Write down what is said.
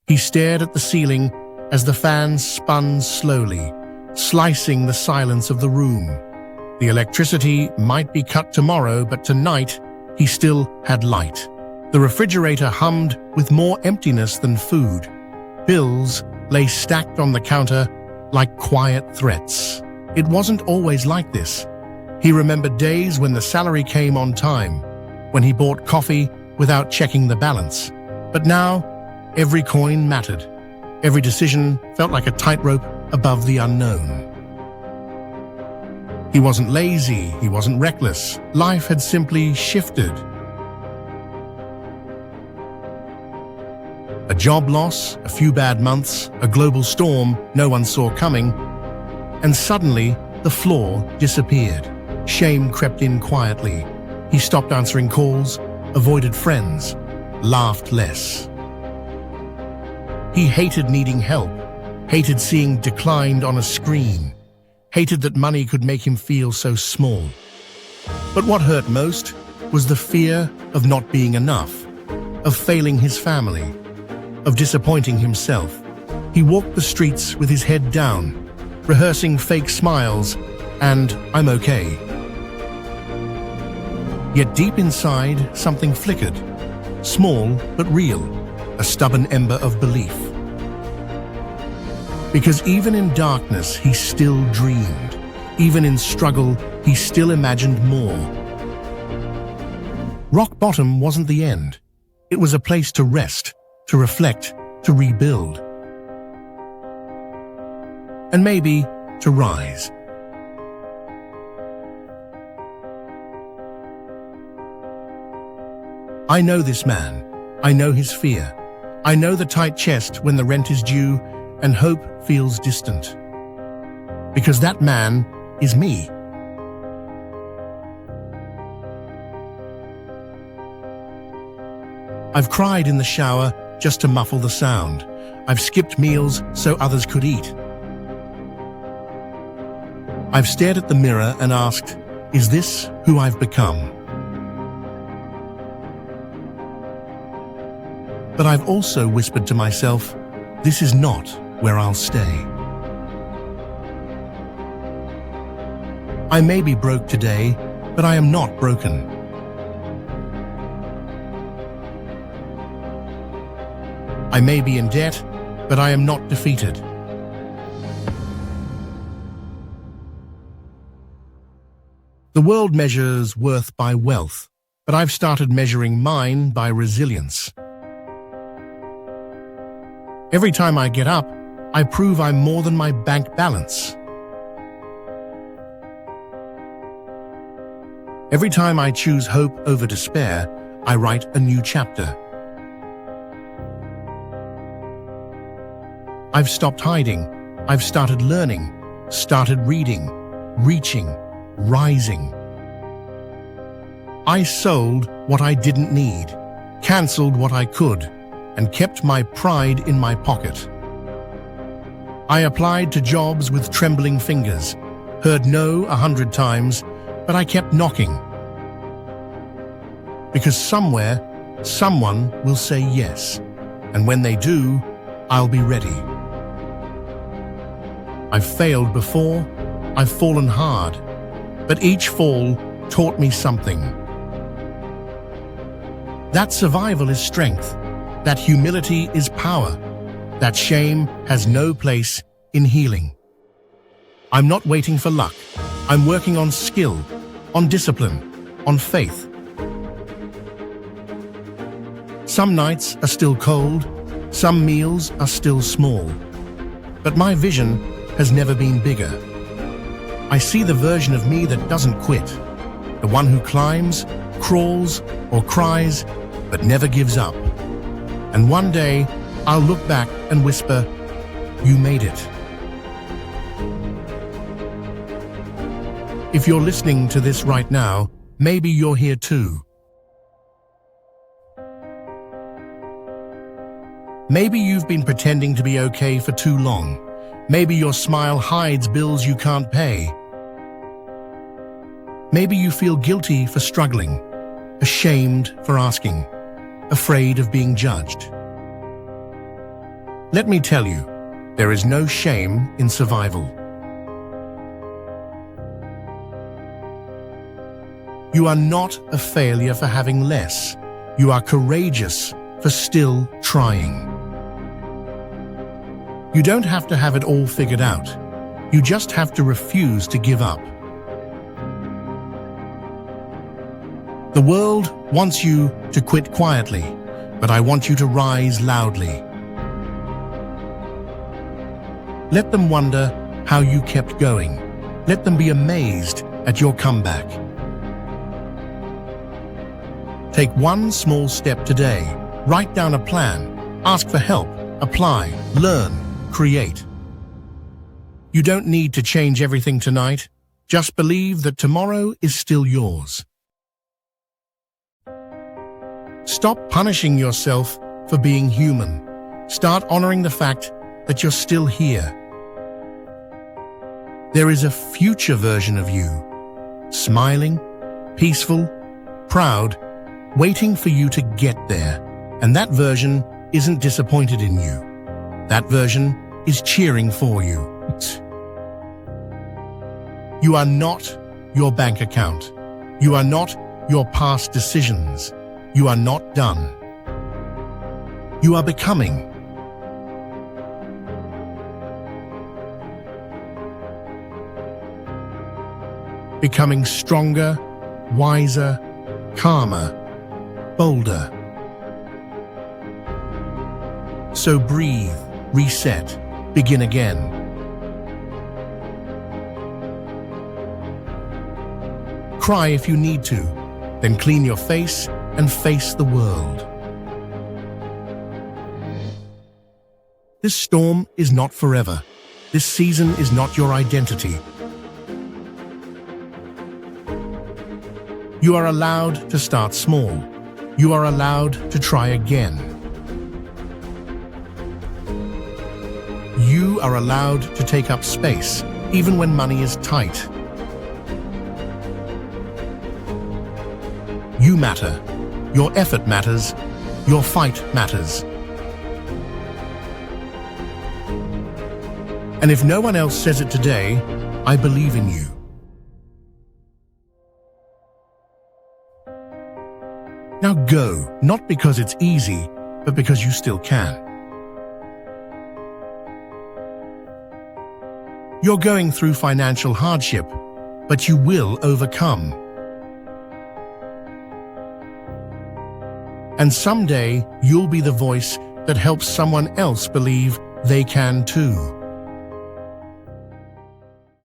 He stared at the ceiling as the fan spun slowly, slicing the silence of the room. The electricity might be cut tomorrow, but tonight he still had light. The refrigerator hummed with more emptiness than food. Bills lay stacked on the counter like quiet threats. It wasn't always like this. He remembered days when the salary came on time, when he bought coffee without checking the balance. But now, every coin mattered. Every decision felt like a tightrope above the unknown. He wasn't lazy, he wasn't reckless. Life had simply shifted. A job loss, a few bad months, a global storm no one saw coming, and suddenly the floor disappeared. Shame crept in quietly. He stopped answering calls, avoided friends, laughed less. He hated needing help, hated seeing declined on a screen, hated that money could make him feel so small. But what hurt most was the fear of not being enough, of failing his family, of disappointing himself. He walked the streets with his head down, rehearsing fake smiles and "I'm okay." Yet deep inside, something flickered, small but real, a stubborn ember of belief. Because even in darkness, he still dreamed. Even in struggle, he still imagined more. Rock bottom wasn't the end. It was a place to rest, to reflect, to rebuild. And maybe to rise. I know this man. I know his fear. I know the tight chest when the rent is due and hope feels distant. Because that man is me. I've cried in the shower just to muffle the sound. I've skipped meals so others could eat. I've stared at the mirror and asked, is this who I've become? But I've also whispered to myself, this is not where I'll stay. I may be broke today, but I am not broken. I may be in debt, but I am not defeated. The world measures worth by wealth, but I've started measuring mine by resilience. Every time I get up, I prove I'm more than my bank balance. Every time I choose hope over despair, I write a new chapter. I've stopped hiding. I've started learning, started reading, reaching, rising. I sold what I didn't need, cancelled what I could, and kept my pride in my pocket. I applied to jobs with trembling fingers, heard no 100 times, but I kept knocking. Because somewhere, someone will say yes, and when they do, I'll be ready. I've failed before, I've fallen hard, but each fall taught me something. That survival is strength. That humility is power. That shame has no place in healing. I'm not waiting for luck. I'm working on skill, on discipline, on faith. Some nights are still cold, some meals are still small, but my vision has never been bigger. I see the version of me that doesn't quit, the one who climbs, crawls, or cries, but never gives up. And one day, I'll look back and whisper, you made it. If you're listening to this right now, maybe you're here too. Maybe you've been pretending to be okay for too long. Maybe your smile hides bills you can't pay. Maybe you feel guilty for struggling, ashamed for asking, afraid of being judged. Let me tell you, there is no shame in survival. You are not a failure for having less. You are courageous for still trying. You don't have to have it all figured out. You just have to refuse to give up. The world wants you to quit quietly, but I want you to rise loudly. Let them wonder how you kept going. Let them be amazed at your comeback. Take one small step today. Write down a plan. Ask for help. Apply. Learn. Create. You don't need to change everything tonight. Just believe that tomorrow is still yours. Stop punishing yourself for being human. Start honoring the fact that you're still here. There is a future version of you, smiling, peaceful, proud, waiting for you to get there. And that version isn't disappointed in you. That version is cheering for you. You are not your bank account. You are not your past decisions. You are not done. You are becoming. Becoming stronger, wiser, calmer, bolder. So breathe, reset, begin again. Cry if you need to, then clean your face and face the world. This storm is not forever. This season is not your identity. You are allowed to start small. You are allowed to try again. You are allowed to take up space, even when money is tight. You matter. Your effort matters. Your fight matters. And if no one else says it today, I believe in you. Now go, not because it's easy, but because you still can. You're going through financial hardship, but you will overcome. And someday, you'll be the voice that helps someone else believe they can too.